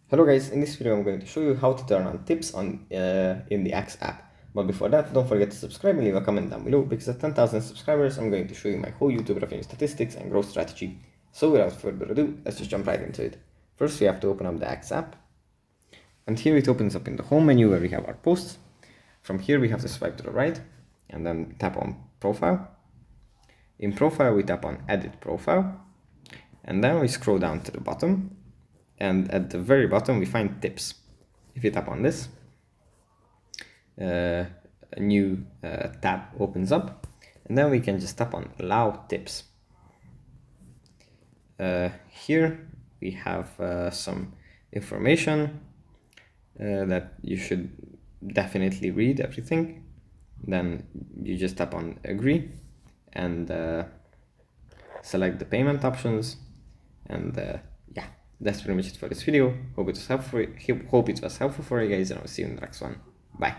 Hello guys, in this video I'm going to show you how to turn on tips in the Axe app. But before that, don't forget to subscribe and leave a comment down below, because at 10,000 subscribers I'm going to show you my whole YouTube revenue statistics and growth strategy. So without further ado, let's just jump right into it. First we have to open up the Axe app, and here it opens up in the home menu where we have our posts. From here we have to swipe to the right and then tap on profile. In profile we tap on edit profile, and then we scroll down to the bottom. And at the very bottom, we find tips. If you tap on this, a new tab opens up, and then we can just tap on allow tips. Here we have some information that you should definitely read everything. Then you just tap on agree and select the payment options, and yeah, that's pretty much it for this video. Hope it was helpful for you guys, and I'll see you in the next one. Bye.